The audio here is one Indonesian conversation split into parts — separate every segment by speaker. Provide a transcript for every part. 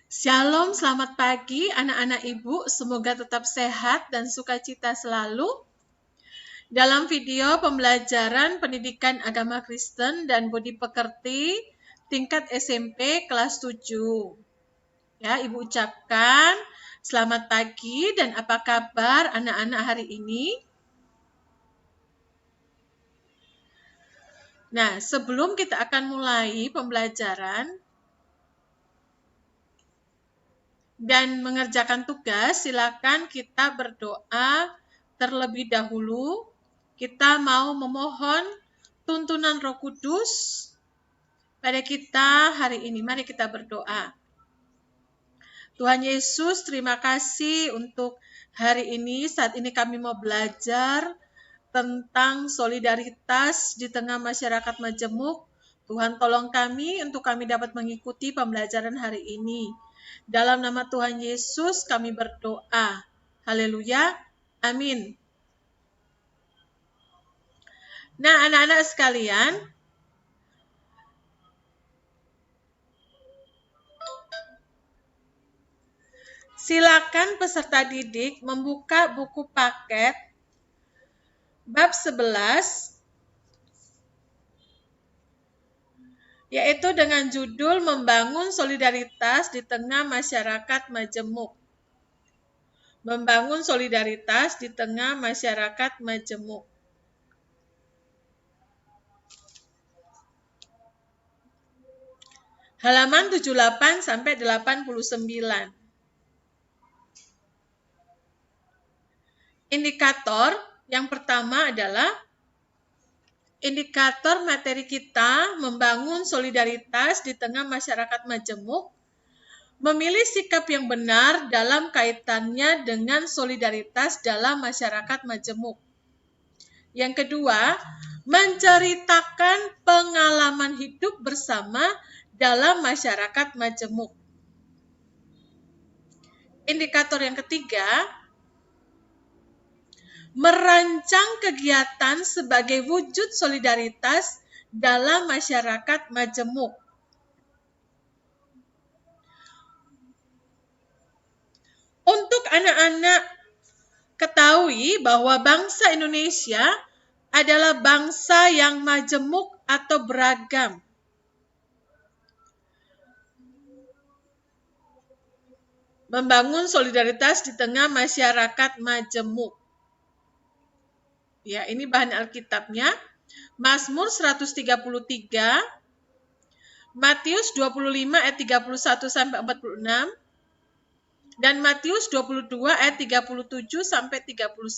Speaker 1: Shalom, selamat pagi anak-anak ibu, semoga tetap sehat dan sukacita selalu. Dalam video pembelajaran pendidikan agama Kristen dan budi pekerti tingkat SMP kelas 7. Ya, ibu ucapkan selamat pagi dan apa kabar anak-anak hari ini? Nah, sebelum kita akan mulai pembelajaran dan mengerjakan tugas, silakan kita berdoa terlebih dahulu. Kita mau memohon tuntunan Roh Kudus pada kita hari ini. Mari kita berdoa. Tuhan Yesus, terima kasih untuk hari ini. Saat ini kami mau belajar tentang solidaritas di tengah masyarakat majemuk. Tuhan tolong kami untuk kami dapat mengikuti pembelajaran hari ini. Dalam nama Tuhan Yesus kami berdoa. Haleluya. Amin. Nah, anak-anak sekalian, silakan peserta didik membuka buku paket bab 11, yaitu dengan judul Membangun Solidaritas di Tengah Masyarakat Majemuk. Membangun solidaritas di tengah masyarakat majemuk. Halaman 78 sampai 89. Indikator yang pertama adalah indikator materi kita membangun solidaritas di tengah masyarakat majemuk, memilih sikap yang benar dalam kaitannya dengan solidaritas dalam masyarakat majemuk. Yang kedua, menceritakan pengalaman hidup bersama dalam masyarakat majemuk. Indikator yang ketiga, merancang kegiatan sebagai wujud solidaritas dalam masyarakat majemuk. Untuk anak-anak ketahui bahwa bangsa Indonesia adalah bangsa yang majemuk atau beragam. Membangun solidaritas di tengah masyarakat majemuk. Ya, ini bahan Alkitabnya. Mazmur 133, Matius 25 ayat 31 sampai 46, dan Matius 22 ayat 37 sampai 39.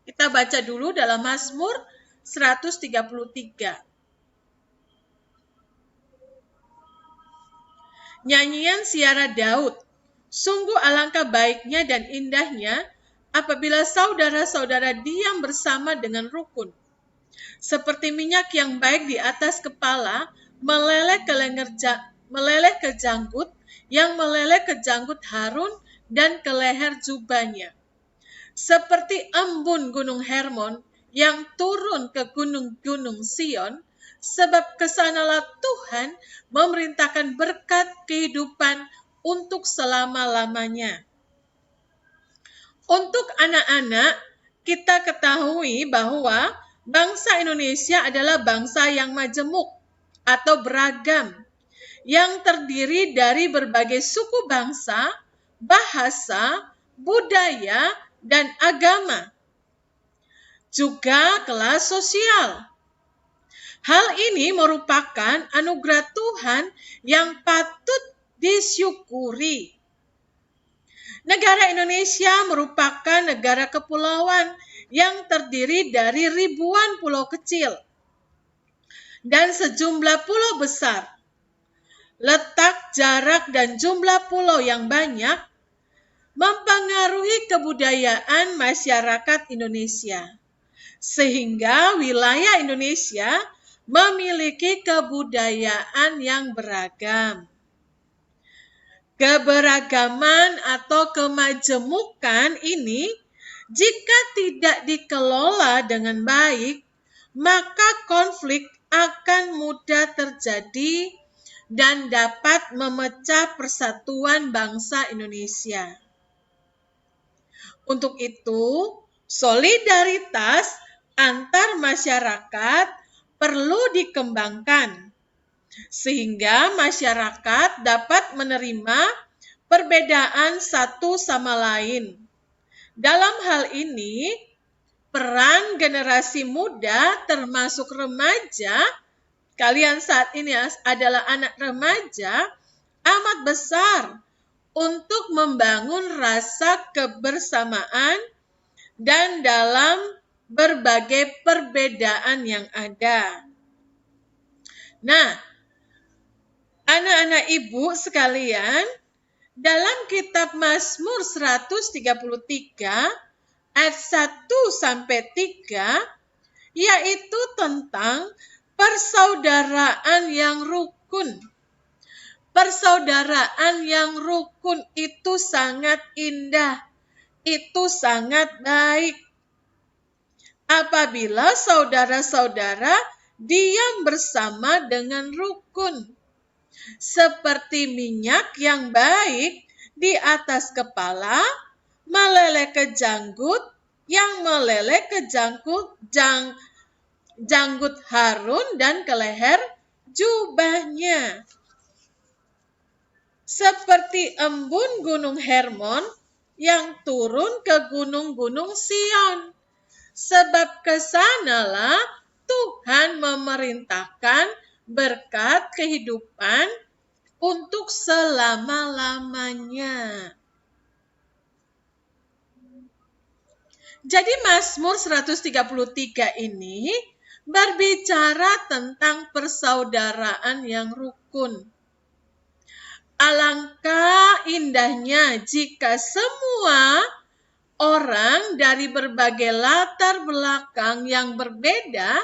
Speaker 1: Kita baca dulu dalam Mazmur 133. Nyanyian Siara Daud. Sungguh alangkah baiknya dan indahnya apabila saudara-saudara diam bersama dengan rukun. Seperti minyak yang baik di atas kepala, meleleh ke janggut, yang meleleh ke janggut Harun dan ke leher jubahnya. Seperti embun gunung Hermon yang turun ke gunung-gunung Sion, sebab kesanalah Tuhan memerintahkan berkat kehidupan untuk selama-lamanya. Untuk anak-anak, kita ketahui bahwa bangsa Indonesia adalah bangsa yang majemuk atau beragam, yang terdiri dari berbagai suku bangsa, bahasa, budaya, dan agama. Juga kelas sosial. Hal ini merupakan anugerah Tuhan yang patut disyukuri. Negara Indonesia merupakan negara kepulauan yang terdiri dari ribuan pulau kecil dan sejumlah pulau besar. Letak, jarak, dan jumlah pulau yang banyak mempengaruhi kebudayaan masyarakat Indonesia, sehingga wilayah Indonesia memiliki kebudayaan yang beragam. Keberagaman atau kemajemukan ini jika tidak dikelola dengan baik, maka konflik akan mudah terjadi dan dapat memecah persatuan bangsa Indonesia. Untuk itu, solidaritas antar masyarakat perlu dikembangkan, sehingga masyarakat dapat menerima perbedaan satu sama lain. Dalam hal ini, peran generasi muda termasuk remaja, kalian saat ini adalah anak remaja, amat besar untuk membangun rasa kebersamaan dan dalam berbagai perbedaan yang ada. Nah, anak-anak ibu sekalian, dalam kitab Mazmur 133 ayat 1 sampai 3 yaitu tentang persaudaraan yang rukun. Persaudaraan yang rukun itu sangat indah, itu sangat baik. Apabila saudara-saudara diam bersama dengan rukun, seperti minyak yang baik di atas kepala, meleleh ke janggut, yang meleleh ke janggut Harun dan ke leher jubahnya. Seperti embun gunung Hermon yang turun ke gunung-gunung Sion. Sebab kesanalah Tuhan memerintahkan berkat kehidupan untuk selama-lamanya. Jadi Mazmur 133 ini berbicara tentang persaudaraan yang rukun. Alangkah indahnya jika semua orang dari berbagai latar belakang yang berbeda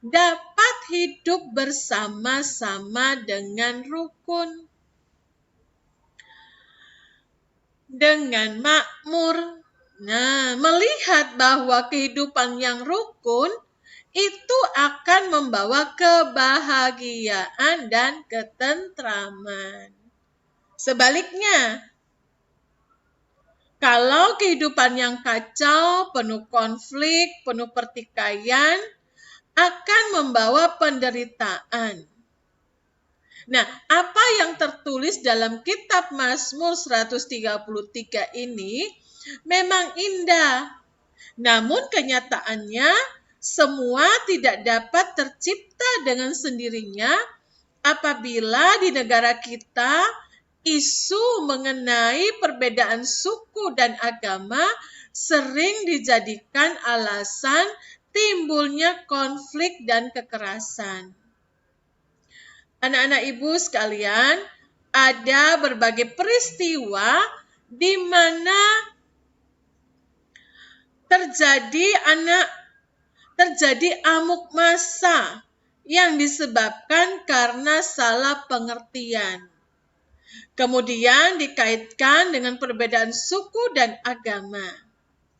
Speaker 1: dapat hidup bersama-sama dengan rukun, dengan makmur. Nah, melihat bahwa kehidupan yang rukun itu akan membawa kebahagiaan dan ketentraman. Sebaliknya, kalau kehidupan yang kacau, penuh konflik, penuh pertikaian, akan membawa penderitaan. Nah, apa yang tertulis dalam kitab Mazmur 133 ini memang indah. Namun kenyataannya semua tidak dapat tercipta dengan sendirinya apabila di negara kita isu mengenai perbedaan suku dan agama sering dijadikan alasan timbulnya konflik dan kekerasan. Anak-anak ibu sekalian, ada berbagai peristiwa di mana terjadi amuk massa yang disebabkan karena salah pengertian. Kemudian dikaitkan dengan perbedaan suku dan agama.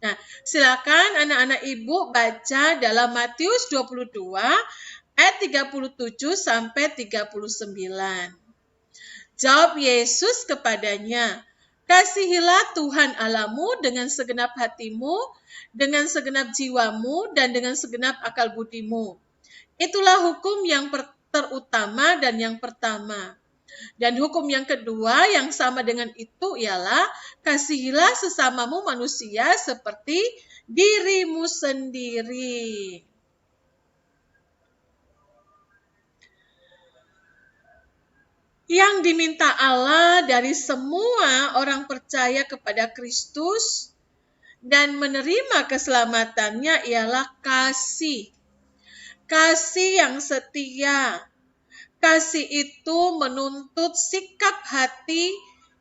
Speaker 1: Nah, silakan anak-anak ibu baca dalam Matius 22 ayat 37 sampai 39. Jawab Yesus kepadanya, "Kasihilah Tuhan Allahmu dengan segenap hatimu, dengan segenap jiwamu, dan dengan segenap akal budimu. Itulah hukum yang terutama dan yang pertama. Dan hukum yang kedua yang sama dengan itu ialah kasihilah sesamamu manusia seperti dirimu sendiri." Yang diminta Allah dari semua orang percaya kepada Kristus dan menerima keselamatannya ialah kasih. Kasih yang setia. Kasih itu menuntut sikap hati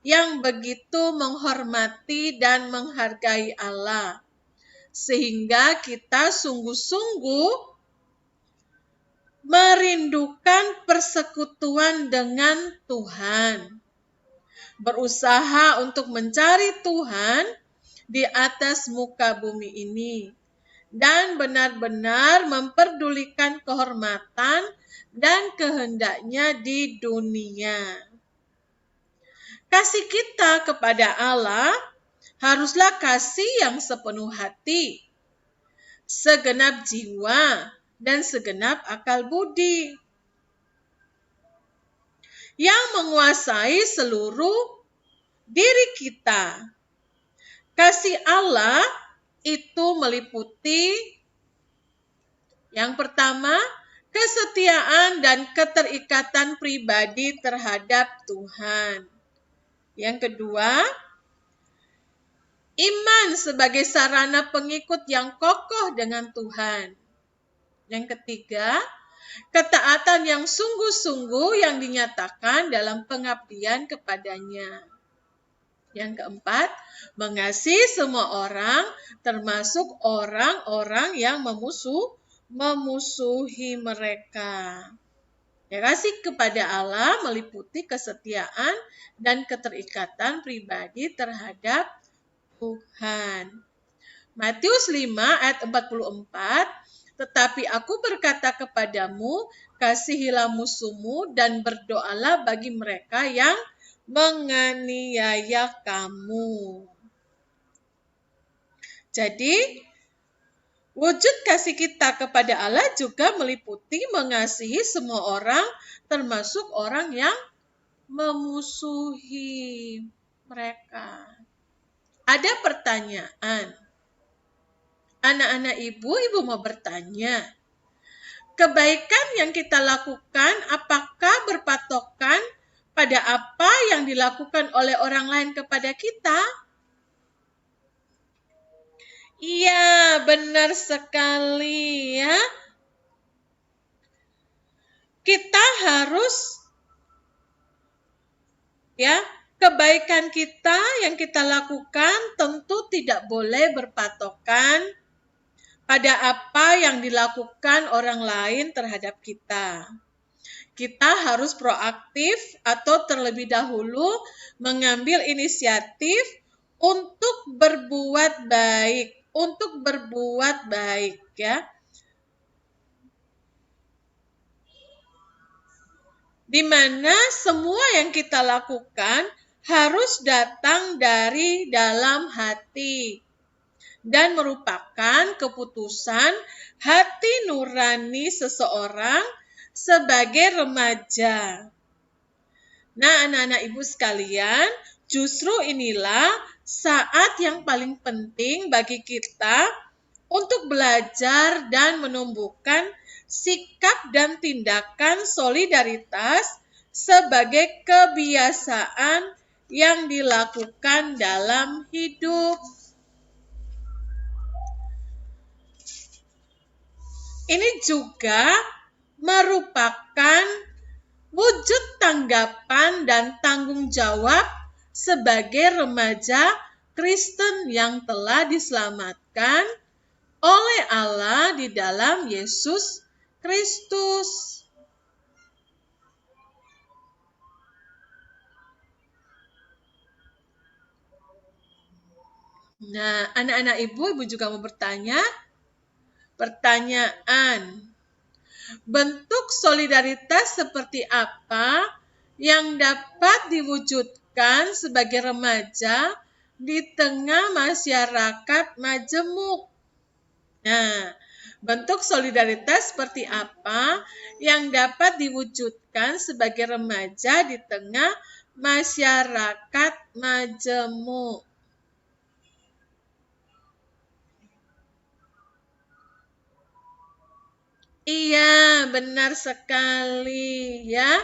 Speaker 1: yang begitu menghormati dan menghargai Allah, sehingga kita sungguh-sungguh merindukan persekutuan dengan Tuhan, berusaha untuk mencari Tuhan di atas muka bumi ini, dan benar-benar memperdulikan kehormatan dan kehendaknya di dunia. Kasih kita kepada Allah haruslah kasih yang sepenuh hati, segenap jiwa, dan segenap akal budi, yang menguasai seluruh diri kita. Kasih Allah itu meliputi yang pertama, kesetiaan dan keterikatan pribadi terhadap Tuhan. Yang kedua, iman sebagai sarana pengikut yang kokoh dengan Tuhan. Yang ketiga, ketaatan yang sungguh-sungguh yang dinyatakan dalam pengabdian kepadanya. Yang keempat, mengasihi semua orang, termasuk orang-orang yang memusuhi mereka. Ya, kasih kepada Allah meliputi kesetiaan dan keterikatan pribadi terhadap Tuhan. Matius 5 ayat 44, tetapi aku berkata kepadamu, kasihilah musuhmu dan berdoalah bagi mereka yang menganiaya kamu. Jadi, wujud kasih kita kepada Allah juga meliputi mengasihi semua orang, termasuk orang yang memusuhi mereka. Ada pertanyaan. Anak-anak ibu mau bertanya, kebaikan yang kita lakukan apakah berpatokan pada apa yang dilakukan oleh orang lain kepada kita? Iya, benar sekali ya. Kita harus kebaikan kita yang kita lakukan tentu tidak boleh berpatokan pada apa yang dilakukan orang lain terhadap kita. Kita harus proaktif atau terlebih dahulu mengambil inisiatif untuk berbuat baik, ya. Di mana semua yang kita lakukan harus datang dari dalam hati dan merupakan keputusan hati nurani seseorang sebagai remaja. Nah, anak-anak ibu sekalian, justru inilah saat yang paling penting bagi kita untuk belajar dan menumbuhkan sikap dan tindakan solidaritas sebagai kebiasaan yang dilakukan dalam hidup. Ini juga merupakan wujud tanggapan dan tanggung jawab sebagai remaja Kristen yang telah diselamatkan oleh Allah di dalam Yesus Kristus. Nah, anak-anak ibu juga mau bertanya. Pertanyaan, bentuk solidaritas seperti apa yang dapat diwujudkan sebagai remaja di tengah masyarakat majemuk? Nah, bentuk solidaritas seperti apa yang dapat diwujudkan sebagai remaja di tengah masyarakat majemuk? Iya, benar sekali ya.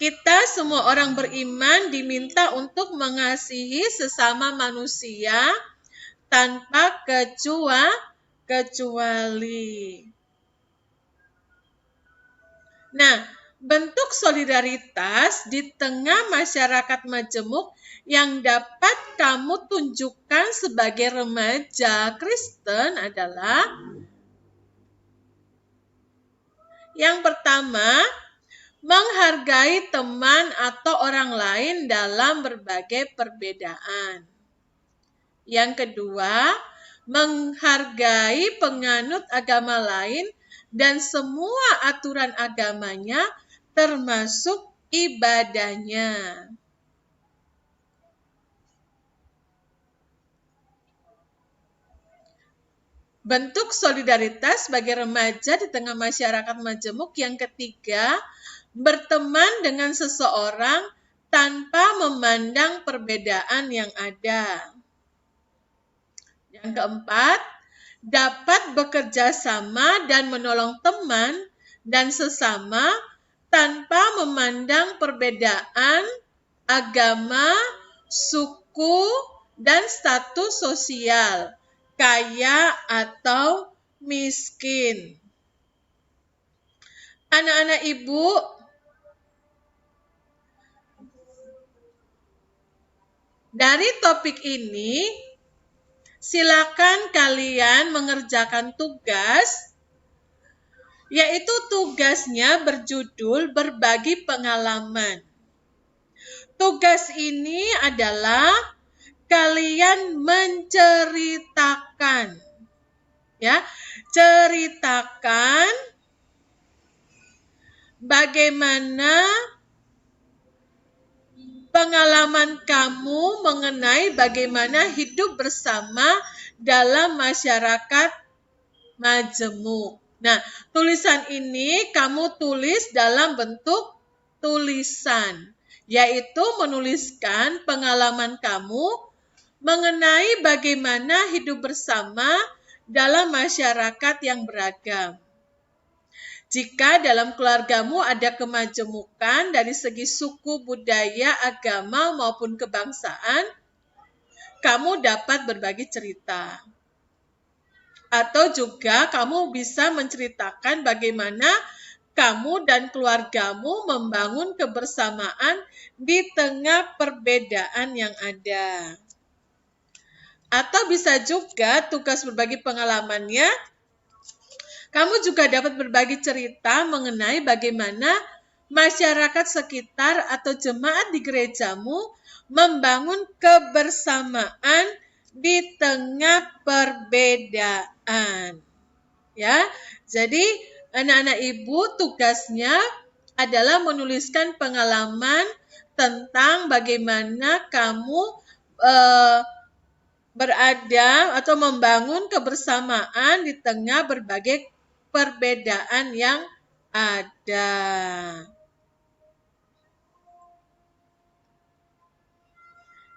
Speaker 1: Kita semua orang beriman diminta untuk mengasihi sesama manusia tanpa kecuali. Nah, bentuk solidaritas di tengah masyarakat majemuk yang dapat kamu tunjukkan sebagai remaja Kristen adalah yang pertama, menghargai teman atau orang lain dalam berbagai perbedaan. Yang kedua, menghargai penganut agama lain dan semua aturan agamanya termasuk ibadahnya. Bentuk solidaritas bagi remaja di tengah masyarakat majemuk yang ketiga, berteman dengan seseorang tanpa memandang perbedaan yang ada. Yang keempat, dapat bekerja sama dan menolong teman dan sesama tanpa memandang perbedaan agama, suku, dan status sosial, kaya atau miskin. Anak-anak ibu, dari topik ini, silakan kalian mengerjakan tugas, yaitu tugasnya berjudul berbagi pengalaman. Tugas ini adalah kalian menceritakan, ya, ceritakan bagaimana pengalaman kamu mengenai bagaimana hidup bersama dalam masyarakat majemuk. Nah, tulisan ini kamu tulis dalam bentuk tulisan, yaitu menuliskan pengalaman kamu mengenai bagaimana hidup bersama dalam masyarakat yang beragam. Jika dalam keluargamu ada kemajemukan dari segi suku, budaya, agama, maupun kebangsaan, kamu dapat berbagi cerita. Atau juga kamu bisa menceritakan bagaimana kamu dan keluargamu membangun kebersamaan di tengah perbedaan yang ada. Atau bisa juga tugas berbagi pengalamannya, kamu juga dapat berbagi cerita mengenai bagaimana masyarakat sekitar atau jemaat di gerejamu membangun kebersamaan di tengah perbedaan. Ya, jadi anak-anak ibu tugasnya adalah menuliskan pengalaman tentang bagaimana kamu berada atau membangun kebersamaan di tengah berbagai perbedaan yang ada.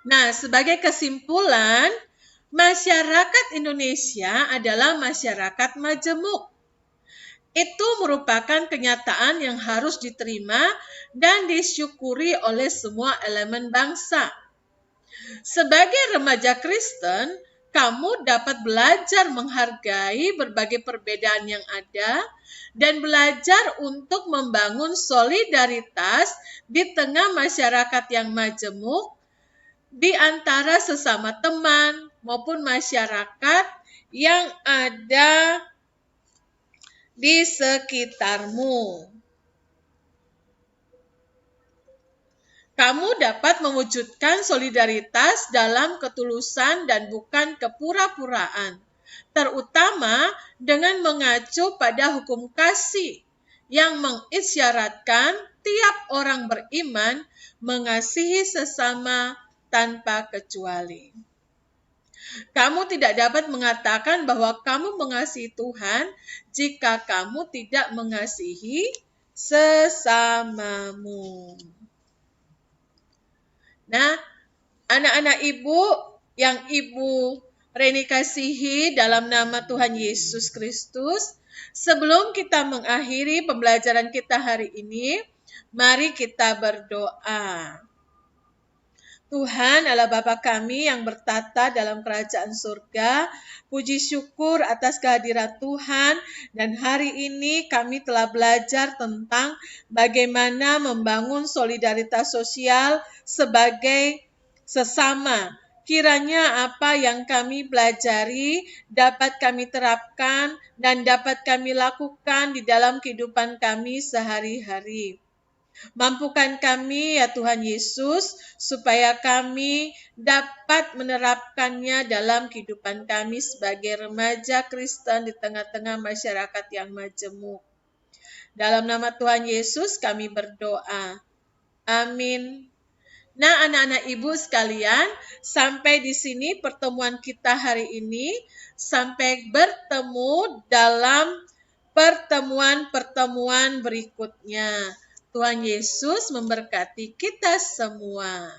Speaker 1: Nah, sebagai kesimpulan, masyarakat Indonesia adalah masyarakat majemuk. Itu merupakan kenyataan yang harus diterima dan disyukuri oleh semua elemen bangsa. Sebagai remaja Kristen, kamu dapat belajar menghargai berbagai perbedaan yang ada dan belajar untuk membangun solidaritas di tengah masyarakat yang majemuk, di antara sesama teman maupun masyarakat yang ada di sekitarmu. Kamu dapat mewujudkan solidaritas dalam ketulusan dan bukan kepura-puraan, terutama dengan mengacu pada hukum kasih yang mengisyaratkan tiap orang beriman mengasihi sesama tanpa kecuali. Kamu tidak dapat mengatakan bahwa kamu mengasihi Tuhan jika kamu tidak mengasihi sesamamu. Nah, anak-anak ibu yang Ibu Reni kasihi dalam nama Tuhan Yesus Kristus, sebelum kita mengakhiri pembelajaran kita hari ini, mari kita berdoa. Tuhan adalah Bapa kami yang bertata dalam kerajaan surga. Puji syukur atas kehadiran Tuhan, dan hari ini kami telah belajar tentang bagaimana membangun solidaritas sosial sebagai sesama. Kiranya apa yang kami pelajari dapat kami terapkan dan dapat kami lakukan di dalam kehidupan kami sehari-hari. Mampukan kami ya Tuhan Yesus, supaya kami dapat menerapkannya dalam kehidupan kami sebagai remaja Kristen di tengah-tengah masyarakat yang majemuk. Dalam nama Tuhan Yesus kami berdoa. Amin. Nah, anak-anak ibu sekalian, sampai di sini pertemuan kita hari ini. Sampai bertemu dalam pertemuan-pertemuan berikutnya. Tuhan Yesus memberkati kita semua.